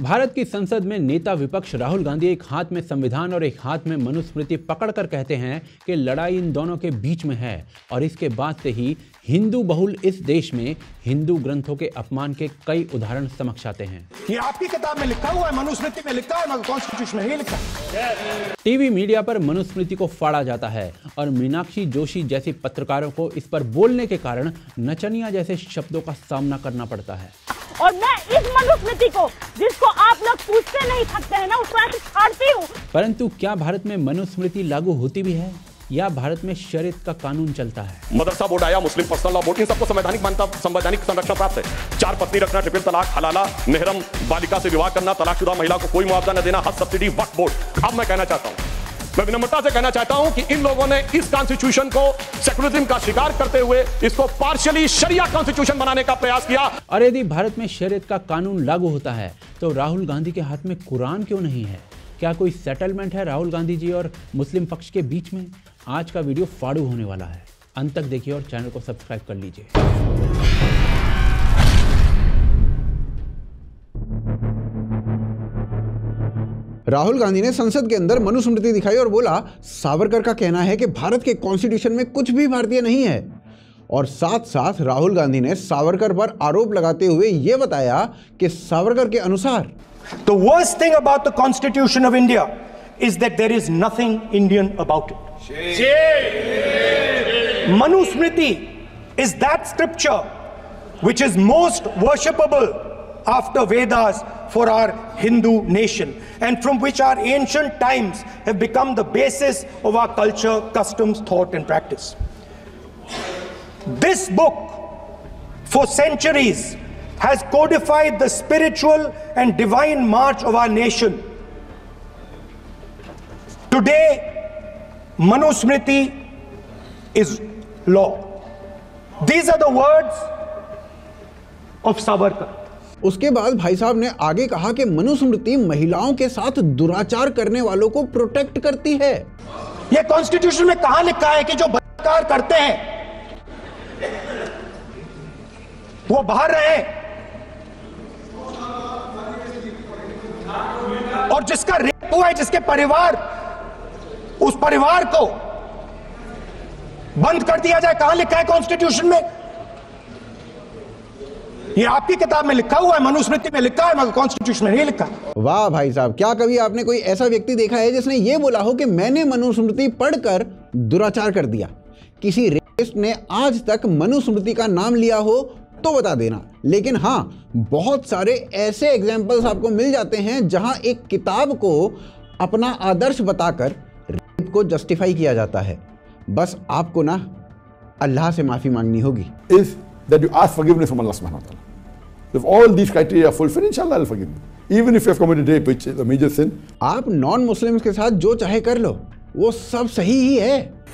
भारत की संसद में नेता विपक्ष राहुल गांधी एक हाथ में संविधान और एक हाथ में मनुस्मृति पकड़कर कहते हैं कि लड़ाई इन दोनों के बीच में है, और इसके बाद से ही हिंदू बहुल इस देश में हिंदू ग्रंथों के अपमान के कई उदाहरण समक्ष आते हैं। ये आपकी किताब में लिखा हुआ है, मनुस्मृति में लिखा है, कॉन्स्टिट्यूशन में ही लिखा है। टीवी मीडिया पर मनुस्मृति को फाड़ा जाता है और मीनाक्षी जोशी जैसी पत्रकारों को इस पर बोलने के कारण नचनिया जैसे शब्दों का सामना करना पड़ता है। और मैं इस मनुस्मृति को, जिसको आप लोग पूछते नहीं थकते हैं ना, उसको ऐसे छाड़ती हूँ। परंतु क्या भारत में मनुस्मृति लागू होती भी है या भारत में शरीयत का कानून चलता है? मदरसा बोर्ड आया, मुस्लिम पर्सनल लॉ बोर्ड, इन सबको संवैधानिक संरक्षण प्राप्त है। 4 पत्नी रखना, ट्रिपल तलाक, हलाला, मेहरम बालिका से विवाह करना, तलाकशुदा महिला को कोई मुआवजा न देना, हज सब्सिडी, वक्फ बोर्ड। अब मैं कहना चाहता हूं, मैं विनम्रता से कहना चाहता हूं कि इन लोगों ने इस कॉन्स्टिट्यूशन को सेकुलरिज्म का शिकार करते हुए इसको पार्शियली शरिया कॉन्स्टिट्यूशन बनाने का प्रयास किया। और यदि भारत में शरीयत का कानून लागू होता है तो राहुल गांधी के हाथ में कुरान क्यों नहीं है? क्या कोई सेटलमेंट है राहुल गांधी जी और मुस्लिम पक्ष के बीच में? आज का वीडियो फाड़ू होने वाला है, अंत तक देखिए और चैनल को सब्सक्राइब कर लीजिए। राहुल गांधी ने संसद के अंदर मनुस्मृति दिखाई और बोला, सावरकर का कहना है कि भारत के कॉन्स्टिट्यूशन में कुछ भी भारतीय नहीं है। और साथ साथ राहुल गांधी ने सावरकर पर आरोप लगाते हुए यह बताया कि सावरकर के अनुसार The worst thing about the Constitution of India is that there is nothing Indian about it. Manusmriti is that scripture which is most worshipable after Vedas for our Hindu nation, and from which our ancient times have become the basis of our culture, customs, thought and practice. This book for centuries has codified the spiritual and divine march of our nation. Today, Manusmriti is law. These are the words of Savarkar. उसके बाद भाई साहब ने आगे कहा कि मनुस्मृति महिलाओं के साथ दुराचार करने वालों को प्रोटेक्ट करती है। यह कॉन्स्टिट्यूशन में कहां लिखा है कि जो बलात्कार करते हैं वो बाहर रहे, और जिसका रेप हुआ है, जिसके परिवार, उस परिवार को बंद कर दिया जाए? कहां लिखा है कॉन्स्टिट्यूशन में? ये आपकी किताब में लिखा हुआ है, मनुस्मृति में लिखा है, मगर कॉन्स्टिट्यूशन में नहीं लिखा। वाह भाई साहब, क्या कभी आपने कोई ऐसा व्यक्ति देखा है जिसने ये बोला हो कि मैंने मनुस्मृति पढ़कर दुराचार कर दिया? किसी रेपिस्ट ने आज तक मनुस्मृति का नाम लिया हो तो बता देना। लेकिन हाँ, बहुत सारे ऐसे एग्जाम्पल्स आपको मिल जाते हैं जहां एक किताब को अपना आदर्श बताकर रेप को जस्टिफाई किया जाता है। बस आपको ना अल्लाह से माफी मांगनी होगी। Is that you ask forgiveness from Allah subhanahu wa ta'ala. If all these criteria are fulfilled, inshallah I'll forgive you. Even if you have committed rape, which is a major sin. आप non Muslims के साथ जो चाहे कर लो, वो सब सही ही है।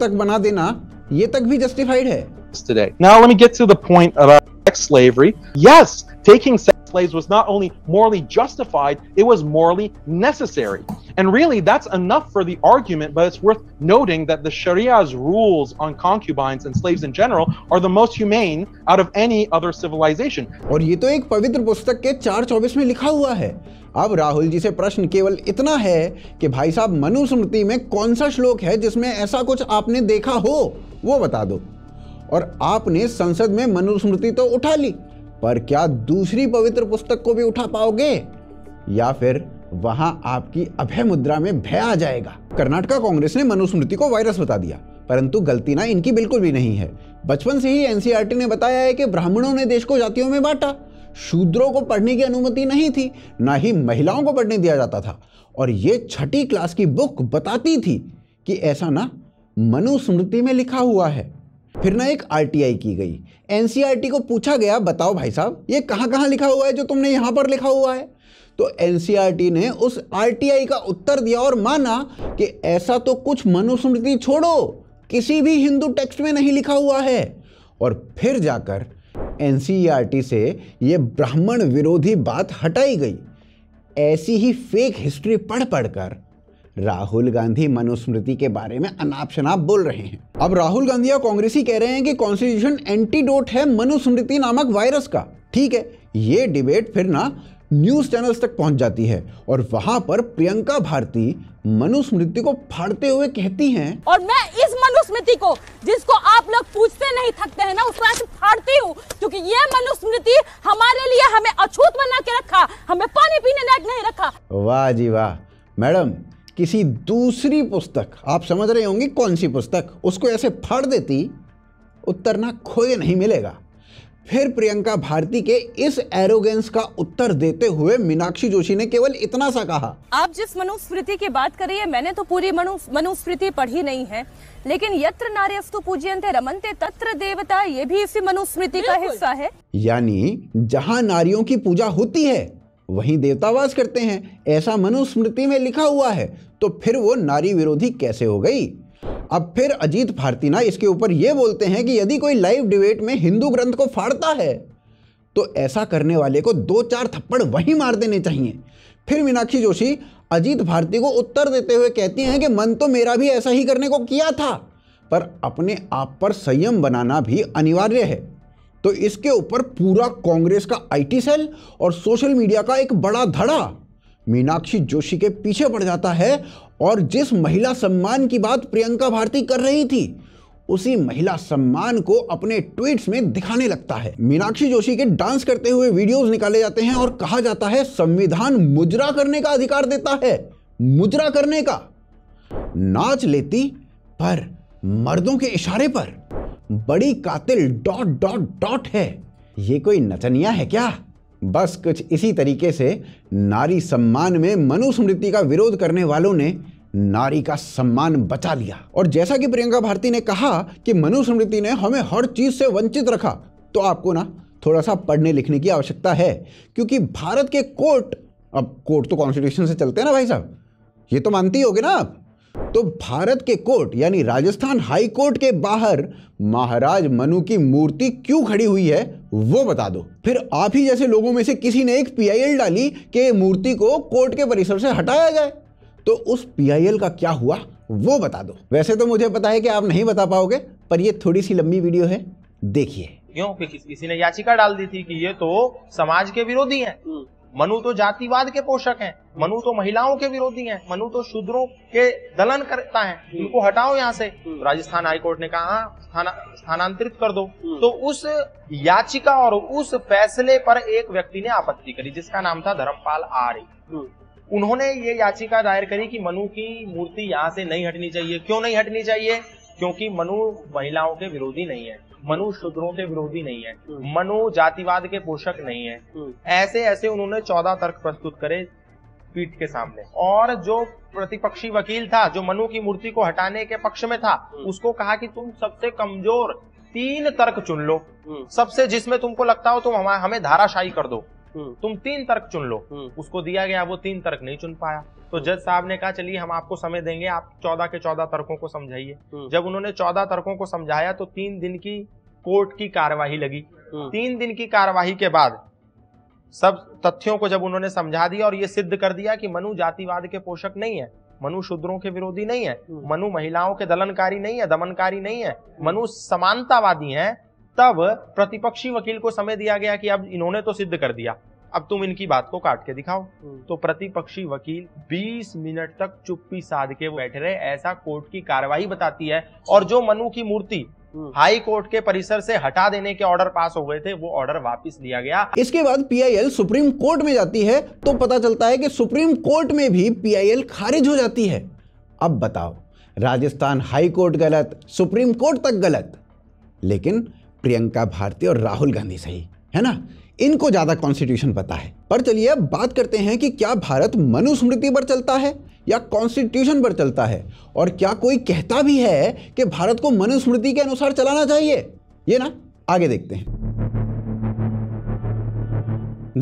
तक बना देना, ये तक भी जस्टिफाइड है। Today. Now let me get to the point about sex slavery. Yes, taking sex slaves was not only morally justified, it was morally necessary. And really that's enough for the argument, but it's worth noting that the Sharia's rules on concubines and slaves in general are the most humane out of any other civilization. और ये तो एक पवित्र पुस्तक के 4:24 में लिखा हुआ है। अब राहुल जी से प्रश्न केवल इतना है कि भाई साहब, मनुस्मृति में कौन सा श्लोक है जिसमें ऐसा कुछ आपने देखा हो, वो बता दो। और आपने संसद में मनुस्मृति तो उठा ली, पर क्या दूसरी पवित्र पुस्तक को भी उठा पाओगे, या फिर वहां आपकी अभय मुद्रा में भय आ जाएगा? कर्नाटका कांग्रेस ने मनुस्मृति को वायरस बता दिया, परंतु गलती ना इनकी बिल्कुल भी नहीं है। बचपन से ही एनसीईआरटी ने बताया है कि ब्राह्मणों ने देश को जातियों में बांटा, शूद्रों को पढ़ने की अनुमति नहीं थी, ना ही महिलाओं को पढ़ने दिया जाता था। और ये 6ठी क्लास की बुक बताती थी कि ऐसा ना मनुस्मृति में लिखा हुआ है। फिर ना एक आरटीआई की गई, एनसीईआरटी को पूछा गया, बताओ भाई साहब, ये कहां कहां लिखा हुआ है जो तुमने यहां पर लिखा हुआ है? तो एनसीईआरटी ने उस आरटीआई का उत्तर दिया और माना कि ऐसा तो कुछ मनुस्मृति छोड़ो किसी भी हिंदू टेक्स्ट में नहीं लिखा हुआ है। और फिर जाकर एनसीईआरटी से यह ब्राह्मण विरोधी बात हटाई गई। ऐसी ही फेक हिस्ट्री पढ़ पढ़कर राहुल गांधी मनुस्मृति के बारे में अनाप शनाप बोल रहे हैं। अब राहुल गांधी और कांग्रेसी कह रहे हैं कि कॉन्स्टिट्यूशन एंटीडोट है मनुस्मृति नामक वायरस का। ठीक है, ये डिबेट फिर ना न्यूज चैनल्स तक पहुंच जाती है और वहां पर प्रियंका भारती मनुस्मृति को फाड़ते हुए कहती हैं, और मैं इस मनुस्मृति को जिसको आप लोग पूछते नहीं थकते हैं ना, उसको ऐसे फाड़ती हूँ, क्योंकि ये मनुस्मृति हमारे लिए हमें अछूत बना के रखा, हमें पानी पीने लायक नहीं रखा। वाह जी वाह। मैडम, किसी दूसरी पुस्तक, आप समझ रहे होंगे कौन सी पुस्तक, उसको ऐसे फाड़ देती, उत्तर ना खोए नहीं मिलेगा। फिर प्रियंका भारती के इस एरोगेंस का उत्तर देते हुए मीनाक्षी जोशी ने केवल इतना सा कहा, आप जिस मनुस्मृति की बात कर रही है, मैंने तो पूरी मनुस्मृति पढ़ी नहीं है, लेकिन यत्र नार्यस्तु पूज्यन्ते रमन्ते तत्र देवता, ये भी इसी मनुस्मृति का हिस्सा है। यानी जहां नारियों की पूजा होती है वहीं देवता वास करते हैं, ऐसा मनुस्मृति में लिखा हुआ है, तो फिर वो नारी विरोधी कैसे हो गई। अब फिर अजीत भारती ना इसके ऊपर ये बोलते हैं कि यदि कोई लाइव डिबेट में हिंदू ग्रंथ को फाड़ता है तो ऐसा करने वाले को 2-4 थप्पड़ वहीं मार देने चाहिए। फिर मीनाक्षी जोशी अजीत भारती को उत्तर देते हुए कहती हैं कि मन तो मेरा भी ऐसा ही करने को किया था, पर अपने आप पर संयम बनाना भी अनिवार्य है। तो इसके ऊपर पूरा कांग्रेस का आईटी सेल और सोशल मीडिया का एक बड़ा धड़ा मीनाक्षी जोशी के पीछे पड़ जाता है और जिस महिला सम्मान की बात प्रियंका भारती कर रही थी उसी महिला सम्मान को अपने ट्वीट्स में दिखाने लगता है। मीनाक्षी जोशी के डांस करते हुए वीडियोस निकाले जाते हैं और कहा जाता है संविधान मुजरा करने का अधिकार देता है, मुजरा करने का। नाच लेती पर मर्दों के इशारे पर, बड़ी कातिल ... है। ये कोई नचनिया है क्या? बस कुछ इसी तरीके से नारी सम्मान में मनुस्मृति का विरोध करने वालों ने नारी का सम्मान बचा लिया। और जैसा कि प्रियंका भारती ने कहा कि मनुस्मृति ने हमें हर चीज से वंचित रखा, तो आपको ना थोड़ा सा पढ़ने लिखने की आवश्यकता है, क्योंकि भारत के कोर्ट, अब कोर्ट तो कॉन्स्टिट्यूशन से चलते हैं ना भाई साहब, ये तो मानती होगे ना आप। तो भारत के कोर्ट यानी राजस्थान हाई कोर्ट के बाहर महाराज मनु की मूर्ति क्यों खड़ी हुई है वो बता दो। फिर आप ही जैसे लोगों में से किसी ने एक PIL डाली कि मूर्ति को कोर्ट के परिसर से हटाया जाए, तो उस PIL का क्या हुआ वो बता दो। वैसे तो मुझे पता है कि आप नहीं बता पाओगे, पर ये थोड़ी सी लंबी वीडियो है, देखिए। क्यों? किसी ने याचिका डाल दी थी कि ये तो समाज के विरोधी हैं, मनु तो जातिवाद के पोषक हैं, मनु तो महिलाओं के विरोधी हैं, मनु तो शूद्रों के दलन करता है, इनको हटाओ यहाँ से। तो राजस्थान हाईकोर्ट ने कहा स्थानांतरित कर दो। तो उस याचिका और उस फैसले पर एक व्यक्ति ने आपत्ति करी जिसका नाम था धर्मपाल आर्य। उन्होंने ये याचिका दायर करी कि मनु की मूर्ति यहाँ से नहीं हटनी चाहिए। क्यों नहीं हटनी चाहिए? क्योंकि मनु महिलाओं के विरोधी नहीं है, मनु शूद्रों के विरोधी नहीं है, मनु जातिवाद के पोषक नहीं है। ऐसे ऐसे उन्होंने 14 तर्क प्रस्तुत करे पीठ के सामने। और जो प्रतिपक्षी वकील था जो मनु की मूर्ति को हटाने के पक्ष में था, उसको कहा कि तुम सबसे कमजोर 3 तर्क चुन लो, सबसे जिसमें तुमको लगता हो तुम हमें धाराशायी कर दो, तुम 3 तर्क चुन लो। उसको दिया गया, वो 3 तर्क नहीं चुन पाया। तो जज साहब ने कहा चलिए हम आपको समय देंगे, आप 14 के 14 तर्कों को समझाइए। जब उन्होंने 14 तर्कों को समझाया तो 3 दिन की कोर्ट की कार्यवाही लगी। 3 दिन की कार्यवाही के बाद सब तथ्यों को जब उन्होंने समझा दिया और ये सिद्ध कर दिया कि मनु जातिवाद के पोषक नहीं है, मनु शूद्रों के विरोधी नहीं है, मनु महिलाओं के दलनकारी नहीं है, दमनकारी नहीं है, मनु समानतावादी हैं, तब प्रतिपक्षी वकील को समय दिया गया कि अब इन्होंने तो सिद्ध कर दिया, अब तुम इनकी बात को काट के दिखाओ। तो प्रतिपक्षी वकील 20 मिनट तक चुप्पी साध के बैठे रहे। ऐसा कोर्ट की कार्यवाही बताती है। और जो मनु की मूर्ति हाई कोर्ट के परिसर से हटा देने के ऑर्डर पास हो गए थे, वो ऑर्डर वापस लिया गया। इसके बाद PIL सुप्रीम कोर्ट में जाती है तो पता चलता है कि सुप्रीम कोर्ट में भी PIL खारिज हो जाती है। अब बताओ, राजस्थान हाई कोर्ट गलत, सुप्रीम कोर्ट तक गलत, लेकिन प्रियंका भारती और राहुल गांधी सही है ना, इनको ज्यादा कॉन्स्टिट्यूशन पता है। पर चलिए अब बात करते हैं कि क्या भारत मनुस्मृति पर चलता है या कॉन्स्टिट्यूशन पर चलता है, और क्या कोई कहता भी है कि भारत को मनुस्मृति के अनुसार चलाना चाहिए। ये ना आगे देखते हैं।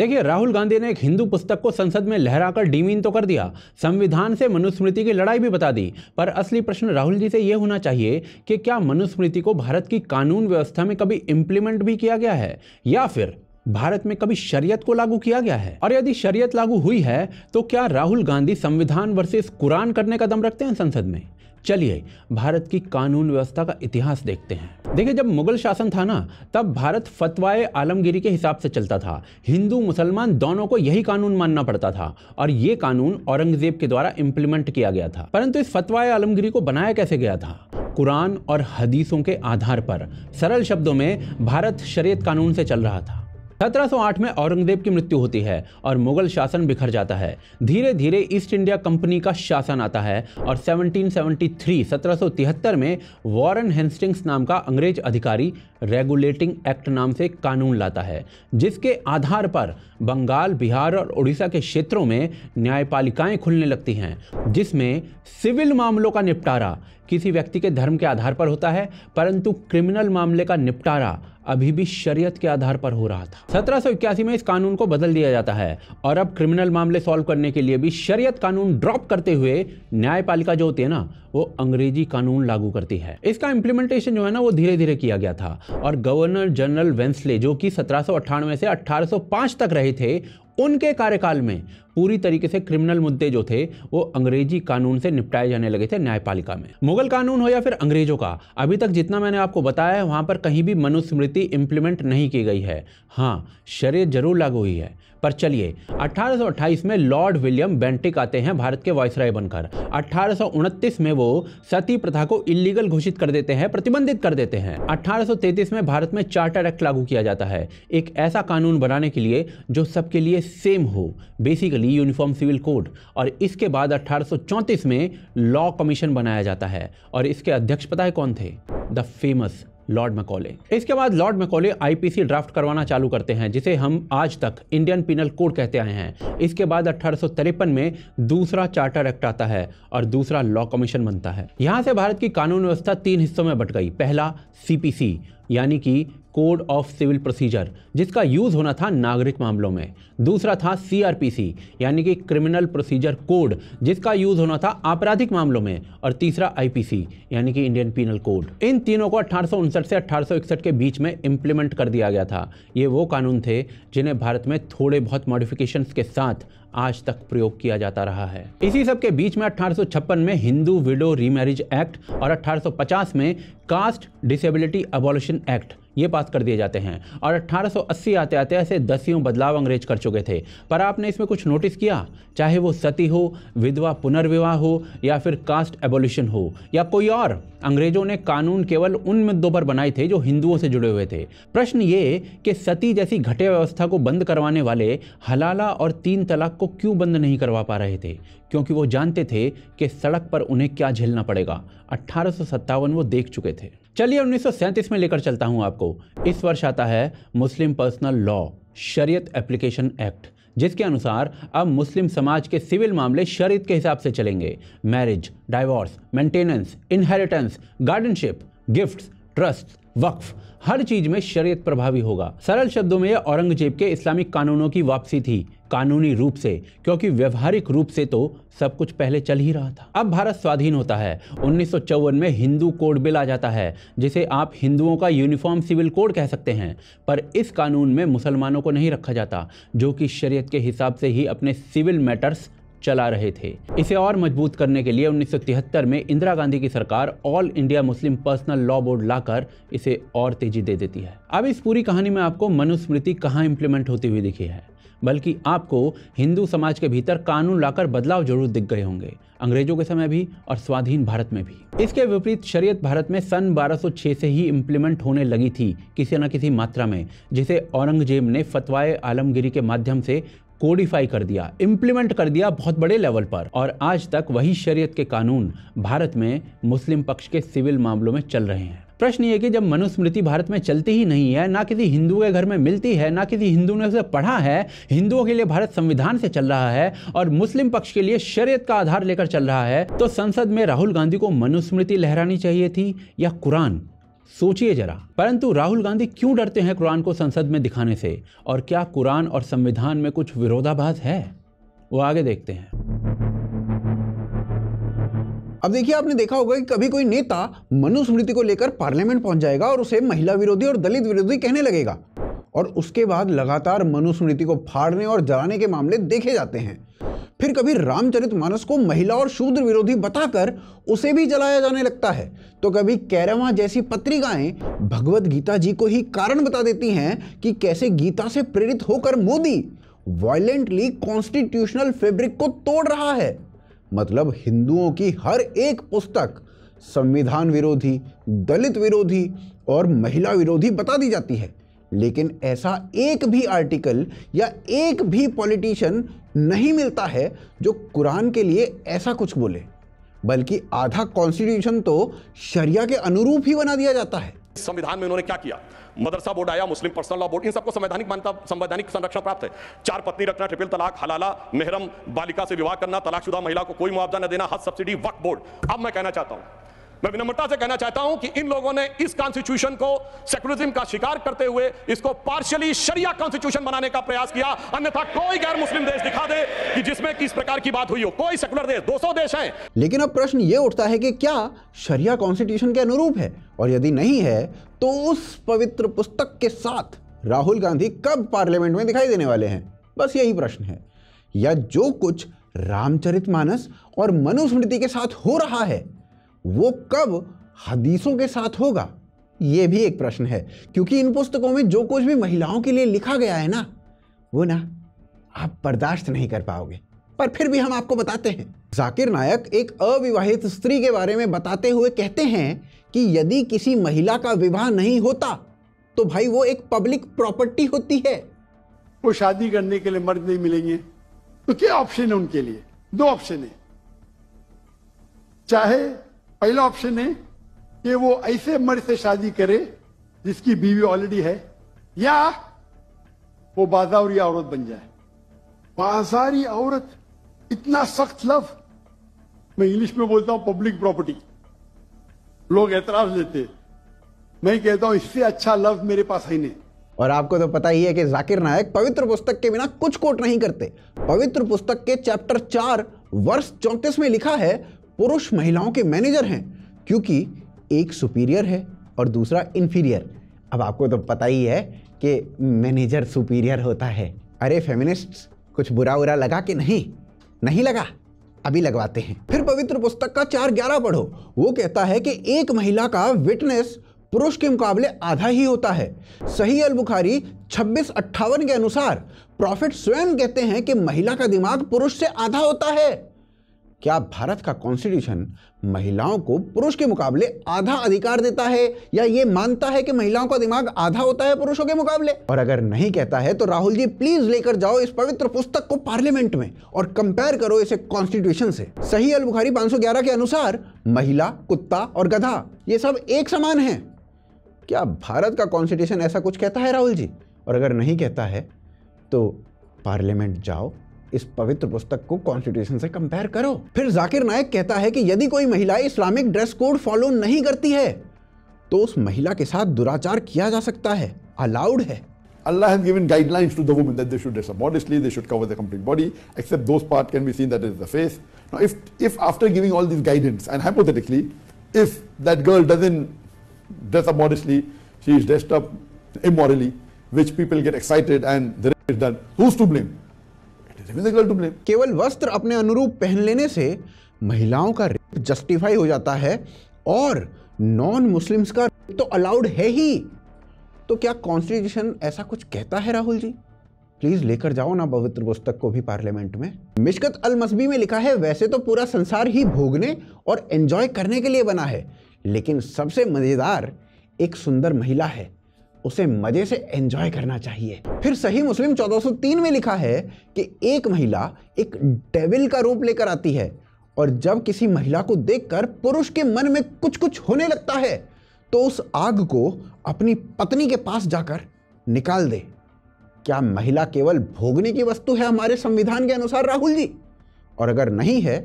देखिए, राहुल गांधी ने एक हिंदू पुस्तक को संसद में लहराकर डीमीन तो कर दिया, संविधान से मनुस्मृति की लड़ाई भी बता दी, पर असली प्रश्न राहुल जी से यह होना चाहिए कि क्या मनुस्मृति को भारत की कानून व्यवस्था में कभी इंप्लीमेंट भी किया गया है, या फिर भारत में कभी शरीयत को लागू किया गया है? और यदि शरीयत लागू हुई है तो क्या राहुल गांधी संविधान वर्सेस कुरान करने का दम रखते हैं संसद में? चलिए भारत की कानून व्यवस्था का इतिहास देखते हैं। देखिए, जब मुगल शासन था ना, तब भारत फतवाए आलमगीरी के हिसाब से चलता था। हिंदू मुसलमान दोनों को यही कानून मानना पड़ता था और ये कानून औरंगजेब के द्वारा इंप्लीमेंट किया गया था। परंतु इस फतवाए आलमगीरी को बनाया कैसे गया था? कुरान और हदीसों के आधार पर। सरल शब्दों में, भारत शरीयत कानून से चल रहा था। 1708 में औरंगजेब की मृत्यु होती है और मुगल शासन बिखर जाता है। धीरे धीरे ईस्ट इंडिया कंपनी का शासन आता है और 1773 में वॉरेन हेस्टिंग्स नाम का अंग्रेज अधिकारी रेगुलेटिंग एक्ट नाम से कानून लाता है, जिसके आधार पर बंगाल, बिहार और उड़ीसा के क्षेत्रों में न्यायपालिकाएं खुलने लगती हैं, जिसमें सिविल मामलों का निपटारा किसी व्यक्ति के धर्म के आधार पर होता है, परंतु क्रिमिनल मामले का निपटारा अभी भी शरीयत के आधार पर हो रहा था। 1781 में इस कानून को बदल दिया जाता है और अब क्रिमिनल मामले सॉल्व करने के लिए भी शरीयत कानून ड्रॉप करते हुए न्यायपालिका जो होती है ना, वो अंग्रेजी कानून लागू करती है। इसका इंप्लीमेंटेशन जो है ना, वो धीरे धीरे किया गया था और गवर्नर जनरल वेंसले, जो कि 1798 से 1805 तक रहे थे, उनके कार्यकाल में पूरी तरीके से क्रिमिनल मुद्दे जो थे वो अंग्रेजी कानून से निपटाए जाने लगे थे न्यायपालिका में। मुगल कानून हो या फिर अंग्रेजों का, अभी तक जितना मैंने आपको बताया है वहां पर कहीं भी मनुस्मृति इंप्लीमेंट नहीं की गई है। हाँ, शरीयत जरूर लागू हुई है। पर चलिए, 1828 में लॉर्ड विलियम बेंटिक आते हैं भारत के वायसराय बनकर। 1829 में वो सती प्रथा को इलीगल घोषित कर देते हैं, प्रतिबंधित कर देते हैं। 1833 में भारत में चार्टर एक्ट लागू किया जाता है, एक ऐसा कानून बनाने के लिए जो सबके लिए सेम हो, बेसिकली यूनिफॉर्म सिविल कोड। और इसके बाद 1834 में लॉ कमीशन बनाया जाता है और इसके अध्यक्ष पता है कौन थे? The famous Lord Macaulay. इसके बाद लॉर्ड मैकॉले आईपीसी ड्राफ्ट करवाना चालू करते हैं, जिसे हम आज तक इंडियन पीनल कोड कहते आए हैं। इसके बाद 1853 में दूसरा चार्टर एक्ट आता है और दूसरा लॉ कमीशन बनता है। यहां से भारत की कानून व्यवस्था 3 हिस्सों में बट गई। पहला सीपीसी यानी कि कोड ऑफ सिविल प्रोसीजर, जिसका यूज होना था नागरिक मामलों में। दूसरा था सीआरपीसी यानी कि क्रिमिनल प्रोसीजर कोड, जिसका यूज होना था आपराधिक मामलों में। और तीसरा आईपीसी यानी कि इंडियन पीनल कोड। इन तीनों को 1859 से 1861 के बीच में इंप्लीमेंट कर दिया गया था। ये वो कानून थे जिन्हें भारत में थोड़े बहुत मॉडिफिकेशंस के साथ आज तक प्रयोग किया जाता रहा है। इसी सब के बीच में 1856 में हिंदू विडो रीमैरिज एक्ट और 1850 में कास्ट डिसेबिलिटी अबॉलिशन एक्ट ये पास कर दिए जाते हैं। और 1880 आते आते ऐसे 10 बदलाव अंग्रेज कर चुके थे। पर आपने इसमें कुछ नोटिस किया? चाहे वो सती हो, विधवा पुनर्विवाह हो या फिर कास्ट एबॉलिशन हो या कोई और, अंग्रेजों ने कानून केवल उन मुद्दों पर बनाए थे जो हिंदुओं से जुड़े हुए थे। प्रश्न ये कि सती जैसी घटिया व्यवस्था को बंद करवाने वाले हलाला और 3 तलाक को क्यों बंद नहीं करवा पा रहे थे? क्योंकि वो जानते थे कि सड़क पर उन्हें क्या झेलना पड़ेगा। 1857 वो देख चुके थे। चलिए 1937 में लेकर चलता हूं आपको। इस वर्ष आता है मुस्लिम पर्सनल लॉ शरीयत एप्लीकेशन एक्ट, जिसके अनुसार अब मुस्लिम समाज के सिविल मामले शरीयत के हिसाब से चलेंगे। Marriage, divorce, maintenance, inheritance, guardianship, gifts, trust, वक्फ, हर चीज में शरीयत प्रभावी होगा। सरल शब्दों में यह औरंगजेब के इस्लामिक कानूनों की वापसी थी, कानूनी रूप से, क्योंकि व्यवहारिक रूप से तो सब कुछ पहले चल ही रहा था। अब भारत स्वाधीन होता है। 1954 में हिंदू कोड बिल आ जाता है, जिसे आप हिंदुओं का यूनिफॉर्म सिविल कोड कह सकते हैं। पर इस कानून में मुसलमानों को नहीं रखा जाता, जो कि शरीयत के हिसाब से ही अपने सिविल मैटर्स चला रहे थे। इसे और मजबूत करने के लिए 1973 में इंदिरा गांधी की सरकार All India Muslim Personal Law Board लाकर इसे और तेजी दे देती है। अब इस पूरी कहानी में आपको मनुस्मृति कहाँ इंप्लीमेंट होती हुई दिखी है, बल्कि आपको हिंदू समाज के भीतर कानून लाकर बदलाव जरूर दिख गए होंगे, अंग्रेजों के समय भी और स्वाधीन भारत में भी। इसके विपरीत शरीयत भारत में सन 1206 से ही इंप्लीमेंट होने लगी थी किसी न किसी मात्रा में, जिसे औरंगजेब ने फतवाए आलमगीरी के माध्यम से कोडिफाई कर दिया, इंप्लीमेंट कर दिया बहुत बड़े लेवल पर। और आज तक वही शरीयत के कानून भारत में मुस्लिम पक्ष के सिविल मामलों में चल रहे हैं। प्रश्न ये कि जब मनुस्मृति भारत में चलती ही नहीं है, ना किसी हिंदू के घर में मिलती है, ना किसी हिंदू ने उसे पढ़ा है, हिंदुओं के लिए भारत संविधान से चल रहा है और मुस्लिम पक्ष के लिए शरीयत का आधार लेकर चल रहा है, तो संसद में राहुल गांधी को मनुस्मृति लहरानी चाहिए थी या कुरान? सोचिए जरा। परंतु राहुल गांधी क्यों डरते हैं कुरान को संसद में दिखाने से, और क्या कुरान और संविधान में कुछ विरोधाभास है? वो आगे देखते हैं। अब देखिए, आपने देखा होगा कि कभी कोई नेता मनुस्मृति को लेकर पार्लियामेंट पहुंच जाएगा और उसे महिला विरोधी और दलित विरोधी कहने लगेगा, और उसके बाद लगातार मनुस्मृति को फाड़ने और जलाने के मामले देखे जाते हैं। फिर कभी रामचरितमानस को महिला और शूद्र विरोधी बताकर उसे भी जलाया जाने लगता है, तो कभी कैरवा जैसी पत्रिकाएं भगवत गीता जी को ही कारण बता देती हैं कि कैसे गीता से प्रेरित होकर मोदी वायलेंटली कॉन्स्टिट्यूशनल फैब्रिक को तोड़ रहा है। मतलब हिंदुओं की हर एक पुस्तक संविधान विरोधी, दलित विरोधी और महिला विरोधी बता दी जाती है, लेकिन ऐसा एक भी आर्टिकल या एक भी पॉलिटिशियन नहीं मिलता है जो कुरान के लिए ऐसा कुछ बोले, बल्कि आधा कॉन्स्टिट्यूशन तो शरिया के अनुरूप ही बना दिया जाता है। संविधान में उन्होंने क्या किया? मदरसा बोर्ड आया, मुस्लिम पर्सनल लॉ बोर्ड, इन सबको संवैधानिक मान्यता, संवैधानिक संरक्षण प्राप्त है। 4 पत्नी रखना, ट्रिपल तलाक, हलाला, मेहरम बालिका से विवाह करना, तलाकशुदा महिला को कोई मुआवजा न देना, हज सब्सिडी, वक्फ बोर्ड। अब मैं कहना चाहता हूं, मैं विनम्रता से कहना चाहता हूं कि इन लोगों ने इस कॉन्स्टिट्यूशन को सेकुलरिज्म का शिकार करते हुए इसको पार्शियली शरिया कॉन्स्टिट्यूशन बनाने का प्रयास किया। अन्यथा कोई गैर मुस्लिम देश दिखा दे कि जिसमें किस प्रकार की बात हुई हो, कोई सेकुलर देश, 200 देश हैं। लेकिन अब प्रश्न यह उठता है कि क्या शरिया कॉन्स्टिट्यूशन के अनुरूप है, और यदि नहीं है तो उस पवित्र पुस्तक के साथ राहुल गांधी कब पार्लियामेंट में दिखाई देने वाले हैं? बस यही प्रश्न है। या जो कुछ रामचरितमानस और मनुस्मृति के साथ हो रहा है वो कब हदीसों के साथ होगा? यह भी एक प्रश्न है, क्योंकि इन पुस्तकों में जो कुछ भी महिलाओं के लिए लिखा गया है ना, वो ना आप बर्दाश्त नहीं कर पाओगे। पर फिर भी हम आपको बताते हैं। जाकिर नायक एक अविवाहित स्त्री के बारे में बताते हुए कहते हैं कि यदि किसी महिला का विवाह नहीं होता तो भाई वो एक पब्लिक प्रॉपर्टी होती है। वो शादी करने के लिए मर्द नहीं मिलेंगे तो क्या ऑप्शन है उनके लिए? 2 ऑप्शन है। चाहे पहला ऑप्शन है कि वो ऐसे मर्द से शादी करे जिसकी बीवी ऑलरेडी है, या वो बाजारी औरत बन जाए। बाजारी औरत, इतना सख्त लव, मैं इंग्लिश में बोलता हूं पब्लिक प्रॉपर्टी। लोग एतराज लेते, मैं कहता हूं इससे अच्छा लव मेरे पास है नहीं। और आपको तो पता ही है कि जाकिर नायक पवित्र पुस्तक के बिना कुछ कोट नहीं करते। पवित्र पुस्तक के चैप्टर 4 वर्ष 34 में लिखा है पुरुष महिलाओं के मैनेजर हैं, क्योंकि एक सुपीरियर है और दूसरा इंफीरियर। अब आपको तो पता ही है कि मैनेजर सुपीरियर होता है। अरे फेमिनिस्ट्स, कुछ बुरा लगा कि नहीं लगा? अभी लगवाते हैं। फिर पवित्र पुस्तक का 4:11 पढ़ो। वो कहता है कि एक महिला का विटनेस पुरुष के मुकाबले आधा ही होता है। सही अल बुखारी 26:58 के अनुसार प्रॉफिट स्वयं कहते हैं कि महिला का दिमाग पुरुष से आधा होता है। क्या भारत का कॉन्स्टिट्यूशन महिलाओं को पुरुष के मुकाबले आधा अधिकार देता है, या ये मानता है कि महिलाओं का दिमाग आधा होता है पुरुषों के मुकाबले? और अगर नहीं कहता है तो राहुल जी प्लीज लेकर जाओ इस पवित्र पुस्तक को पार्लियामेंट में और कंपेयर करो इसे कॉन्स्टिट्यूशन से। सही अल बुखारी 511 के अनुसार महिला, कुत्ता और गधा ये सब एक समान हैं। क्या भारत का कॉन्स्टिट्यूशन ऐसा कुछ कहता है राहुल जी? और अगर नहीं कहता है तो पार्लियामेंट जाओ, इस पवित्र पुस्तक को कॉन्स्टिट्यूशन से कंपेयर करो। फिर जाकिर नायक कहता है कि यदि कोई महिला इस्लामिक ड्रेस कोड फॉलो नहीं करती है तो उस महिला के साथ दुराचार किया जा सकता है, अलाउड है। Allah has given guidelines to the women that they should dress up modestly, they should cover their complete body, except those parts can be seen that is the face. Now, if after giving all these guidance, and hypothetically, if that girl doesn't dress up modestly, she is dressed up immorally, which people get excited and the rape is done, who's to blame? It is even the girl to blame. केवल वस्त्र अपने अनुरूप पहन लेने से महिलाओं का rape justify हो जाता है और नॉन मुस्लिम्स का रेप तो अलाउड है ही। तो क्या कॉन्स्टिट्यूशन ऐसा कुछ कहता है राहुल जी? प्लीज लेकर जाओ ना पवित्र पुस्तक को भी पार्लियामेंट में। मिशकत अल मसबी में लिखा है, वैसे तो पूरा संसार ही भोगने और एंजॉय करने के लिए बना है, लेकिन सबसे मजेदार एक सुंदर महिला है, उसे मजे से एंजॉय करना चाहिए। फिर सही मुस्लिम 1403 में लिखा है कि एक महिला एक डेविल का रूप लेकर आती है और जब किसी महिला को देखकर पुरुष के मन में कुछ कुछ होने लगता है तो उस आग को अपनी पत्नी के पास जाकर निकाल दे। क्या महिला केवल भोगने की वस्तु है हमारे संविधान के अनुसार राहुल जी? और अगर नहीं है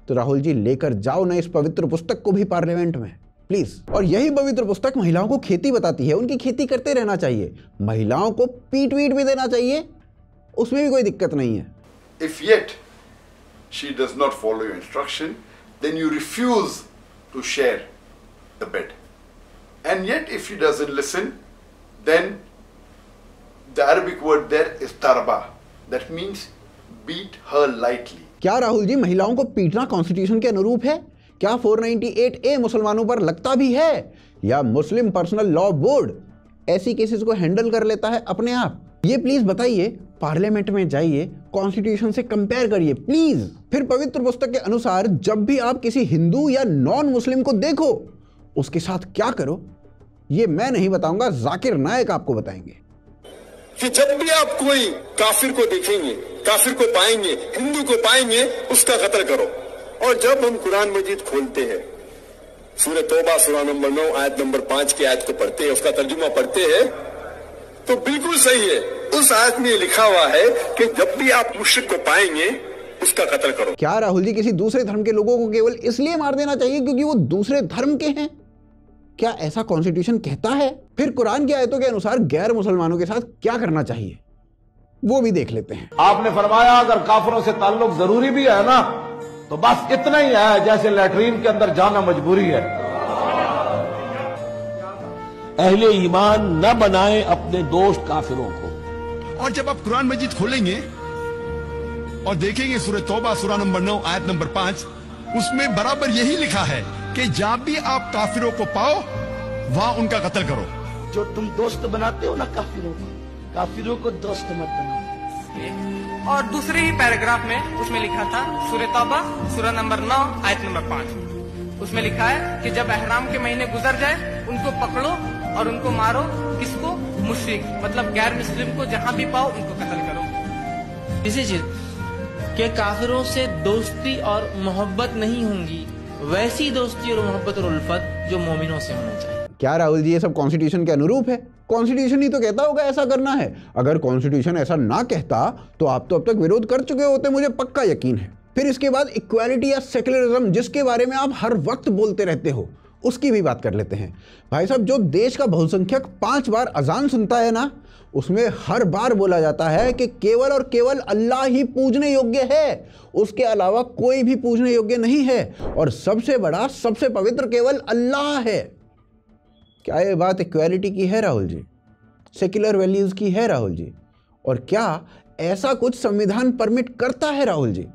तो राहुल जी लेकर जाओ ना इस पवित्र पुस्तक को भी पार्लियामेंट में। प्लीज। और यही पवित्र पुस्तक महिलाओं को खेती बताती है, उनकी खेती करते रहना चाहिए, महिलाओं को पीट भी देना चाहिए, उसमें भी कोई दिक्कत नहीं है। If yet she does not follow your instruction, then you refuse to share the bed. And yet if she doesn't listen, then the Arabic word there is darba. That means beat her lightly. क्या राहुल जी महिलाओं को पीटना constitution के अनुरूप है? क्या 498A मुसलमानों पर लगता भी है, या मुस्लिम पर्सनल लॉ बोर्ड ऐसी केसेस को हैंडल कर लेता है अपने आप? ये प्लीज बताइए, पार्लियामेंट में जाइए, कॉन्स्टिट्यूशन से कंपेयर करिए प्लीज। फिर पवित्र पुस्तक के अनुसार जब भी आप किसी हिंदू या नॉन मुस्लिम को देखो उसके साथ क्या करो, ये मैं नहीं बताऊंगा, जाकिर नायक आपको बताएंगे। कि जब भी आप कोई काफिर को देखेंगे, काफिर को पाएंगे, हिंदू को पाएंगे, उसका कत्ल करो। और जब हम कुरान मजीद खोलते हैं, सूरह तौबा सूरा नंबर 9 आयत नंबर 5 की आयत को पढ़ते हैं, उसका तर्जुमा पढ़ते हैं, तो बिल्कुल सही है। उस आयत में लिखा हुआ है कि जब भी आप मुश्रिक को पाएंगे उसका कत्ल करो। क्या राहुल जी किसी दूसरे धर्म के लोगों को केवल इसलिए मार देना चाहिए क्योंकि वो दूसरे धर्म के हैं? क्या ऐसा कॉन्स्टिट्यूशन कहता है? फिर कुरान की आयतों के अनुसार गैर मुसलमानों के साथ क्या करना चाहिए वो भी देख लेते हैं। आपने फरमाया अगर काफिरों से ताल्लुक जरूरी भी है ना, तो बस इतना ही है जैसे लैट्रीन के अंदर जाना मजबूरी है। अहले ईमान न बनाए अपने दोस्त काफिरों को। और जब आप कुरान मजीद खोलेंगे और देखेंगे सूरह तौबा सूरा नंबर 9 आयत नंबर 5, उसमें बराबर यही लिखा है कि जब भी आप काफिरों को पाओ वहां उनका कत्ल करो। जो तुम दोस्त बनाते हो ना काफिरों को दोस्त मत बनाओ। और दूसरे ही पैराग्राफ में उसमें लिखा था सूरह तौबा सूरा नंबर 9 आयत नंबर 5, उसमें लिखा है कि जब एहराम के महीने गुजर जाए उनको पकड़ो और उनको मारो। किसको? मुश्रिक, मतलब गैर मुस्लिम को जहां भी पाओ उनको कत्ल करो। इसी चीज के काफिरों से दोस्ती और मोहब्बत नहीं होंगी, वैसी दोस्ती और मोहब्बत और उल्फत जो मोमिनों से होना चाहिए। क्या राहुल जी ये सब कॉन्स्टिट्यूशन के अनुरूप है? कॉन्स्टिट्यूशन ही तो कहता होगा ऐसा करना है। अगर कॉन्स्टिट्यूशन ऐसा ना कहता तो आप तो अब तक विरोध कर चुके होते, मुझे पक्का यकीन है। फिर इसके बाद इक्वालिटी या सेक्युलरिज्म जिसके बारे में आप हर वक्त बोलते रहते हो, उसकी भी बात कर लेते हैं। भाई साहब, जो देश का बहुसंख्यक 5 बार अजान सुनता है ना, उसमें हर बार बोला जाता है कि केवल और केवल अल्लाह ही पूजने योग्य है, उसके अलावा कोई भी पूजने योग्य नहीं है, और सबसे बड़ा सबसे पवित्र केवल अल्लाह है। क्या ये बात इक्वालिटी की है राहुल जी? सेक्युलर वैल्यूज की है राहुल जी? और क्या ऐसा कुछ संविधान परमिट करता है राहुल जी?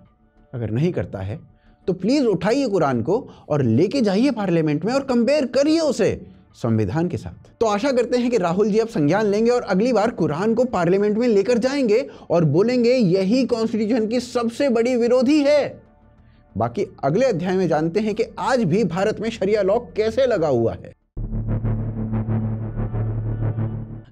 अगर नहीं करता है तो प्लीज उठाइए कुरान को और लेके जाइए पार्लियामेंट में और कंपेयर करिए उसे संविधान के साथ। तो आशा करते हैं कि राहुल जी अब संज्ञान लेंगे और अगली बार कुरान को पार्लियामेंट में लेकर जाएंगे और बोलेंगे यही कॉन्स्टिट्यूशन की सबसे बड़ी विरोधी है। बाकी अगले अध्याय में जानते हैं कि आज भी भारत में शरिया लॉ कैसे लगा हुआ है।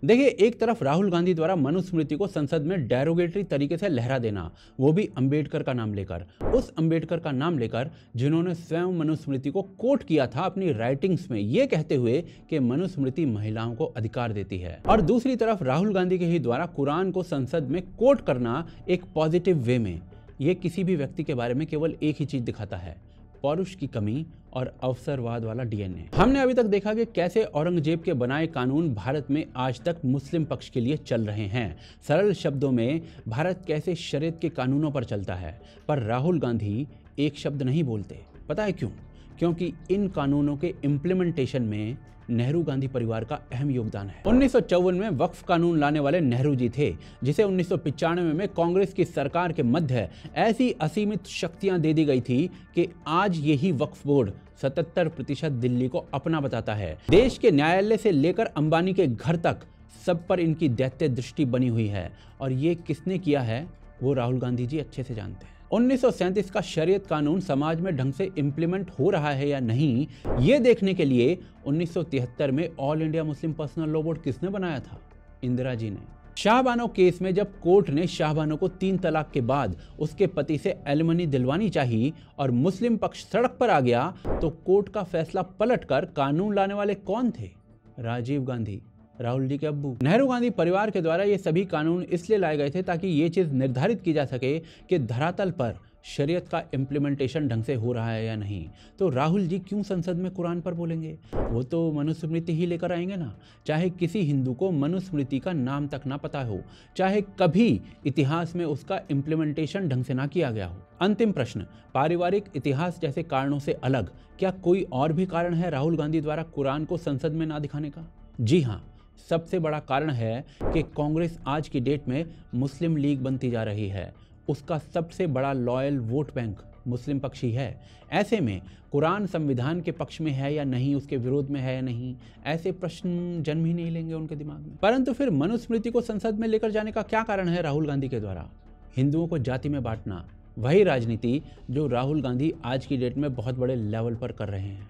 देखिए, एक तरफ राहुल गांधी द्वारा मनुस्मृति को संसद में डेरोगेटरी तरीके से लहरा देना, वो भी अंबेडकर का नाम लेकर, उस अंबेडकर का नाम लेकर जिन्होंने स्वयं मनुस्मृति को कोट किया था अपनी राइटिंग्स में, ये कहते हुए कि मनुस्मृति महिलाओं को अधिकार देती है। और दूसरी तरफ राहुल गांधी के ही द्वारा कुरान को संसद में कोट करना एक पॉजिटिव वे में, ये किसी भी व्यक्ति के बारे में केवल एक ही चीज दिखाता है, पौरुष की कमी और अवसरवाद वाला डीएनए। हमने अभी तक देखा कि कैसे औरंगजेब के बनाए कानून भारत में आज तक मुस्लिम पक्ष के लिए चल रहे हैं। सरल शब्दों में भारत कैसे शरीयत के कानूनों पर चलता है, पर राहुल गांधी एक शब्द नहीं बोलते। पता है क्यों? क्योंकि इन कानूनों के इम्प्लीमेंटेशन में नेहरू गांधी परिवार का अहम योगदान है। 1954 में वक्फ कानून लाने वाले नेहरू जी थे, जिसे 1995 में कांग्रेस की सरकार के मध्य ऐसी असीमित शक्तियां दे दी गई थी कि आज यही वक्फ बोर्ड 77% दिल्ली को अपना बताता है। देश के न्यायालय से लेकर अंबानी के घर तक सब पर इनकी दैत्य दृष्टि बनी हुई है, और ये किसने किया है वो राहुल गांधी जी अच्छे से जानते हैं। 1937 का शरीयत कानून समाज में ढंग से इम्प्लीमेंट हो रहा है या नहीं, ये देखने के लिए 1973 में all India Muslim Personal Law board किसने बनाया था? इंदिरा जी ने। शाहबानो केस में जब कोर्ट ने शाहबानो को 3 तलाक के बाद उसके पति से एलिमनी दिलवानी चाहिए और मुस्लिम पक्ष सड़क पर आ गया, तो कोर्ट का फैसला पलटकर कानून लाने वाले कौन थे? राजीव गांधी, राहुल जी के अब्बू। नेहरू गांधी परिवार के द्वारा ये सभी कानून इसलिए लाए गए थे ताकि ये चीज निर्धारित की जा सके कि धरातल पर शरीयत का इम्प्लीमेंटेशन ढंग से हो रहा है या नहीं। तो राहुल जी क्यों संसद में कुरान पर बोलेंगे? वो तो मनुस्मृति ही लेकर आएंगे ना, चाहे किसी हिंदू को मनुस्मृति का नाम तक ना पता हो, चाहे कभी इतिहास में उसका इम्प्लीमेंटेशन ढंग से ना किया गया हो। अंतिम प्रश्न, पारिवारिक इतिहास जैसे कारणों से अलग क्या कोई और भी कारण है राहुल गांधी द्वारा कुरान को संसद में ना दिखाने का? जी हाँ, सबसे बड़ा कारण है कि कांग्रेस आज की डेट में मुस्लिम लीग बनती जा रही है। उसका सबसे बड़ा लॉयल वोट बैंक मुस्लिम पक्ष ही है। ऐसे में कुरान संविधान के पक्ष में है या नहीं, उसके विरोध में है या नहीं, ऐसे प्रश्न जन्म ही नहीं लेंगे उनके दिमाग में। परंतु फिर मनुस्मृति को संसद में लेकर जाने का क्या कारण है राहुल गांधी के द्वारा? हिंदुओं को जाति में बांटना, वही राजनीति जो राहुल गांधी आज की डेट में बहुत बड़े लेवल पर कर रहे हैं।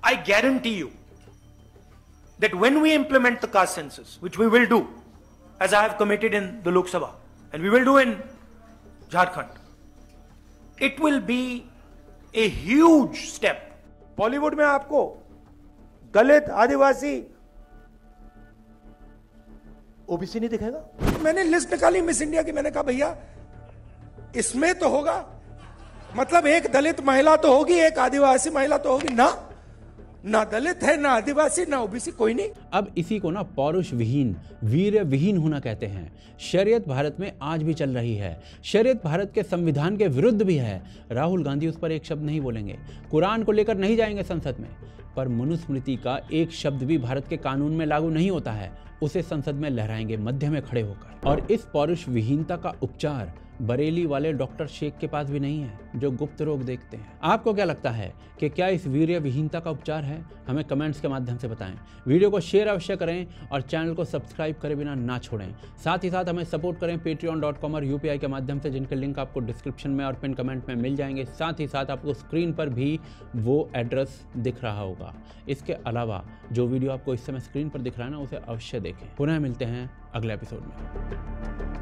I guarantee you that when we implement the caste census, which we will do, as I have committed in the Lok Sabha, and we will do in Jharkhand, it will be a huge step. Bollywood में आपको दलित, आदिवासी, OBC नहीं दिखेगा। मैंने list निकाली miss India की, मैंने कहा भैया इसमें तो होगा, मतलब एक दलित महिला तो होगी, एक आदिवासी महिला तो होगी ना दलित है, ना आदिवासी, ना ओबीसी, कोई नहीं। अब इसी को ना पौरुष विहीन, वीर्य विहीन होना कहते हैं। शरीयत भारत में आज भी चल रही है, शरीयत भारत के संविधान के विरुद्ध भी है। राहुल गांधी उस पर एक शब्द नहीं बोलेंगे, कुरान को लेकर नहीं जाएंगे संसद में, पर मनुस्मृति का एक शब्द भी भारत के कानून में लागू नहीं होता है, उसे संसद में लहराएंगे मध्य में खड़े होकर। और इस पौरुष विहीनता का उपचार बरेली वाले डॉक्टर शेख के पास भी नहीं है, जो गुप्त रोग देखते हैं। आपको क्या लगता है कि क्या इस वीर्य विहीनता का उपचार है? हमें कमेंट्स के माध्यम से बताएं। वीडियो को शेयर अवश्य करें और चैनल को सब्सक्राइब करे बिना ना छोड़ें। साथ ही साथ हमें सपोर्ट करें patreon.com और UPI के माध्यम से, जिनके लिंक आपको डिस्क्रिप्शन में और पिन कमेंट में मिल जाएंगे। साथ ही साथ आपको स्क्रीन पर भी वो एड्रेस दिख रहा होगा। इसके अलावा जो वीडियो आपको इस समय स्क्रीन पर दिख रहा है ना, उसे अवश्य देखें। पुनः मिलते हैं अगले एपिसोड में।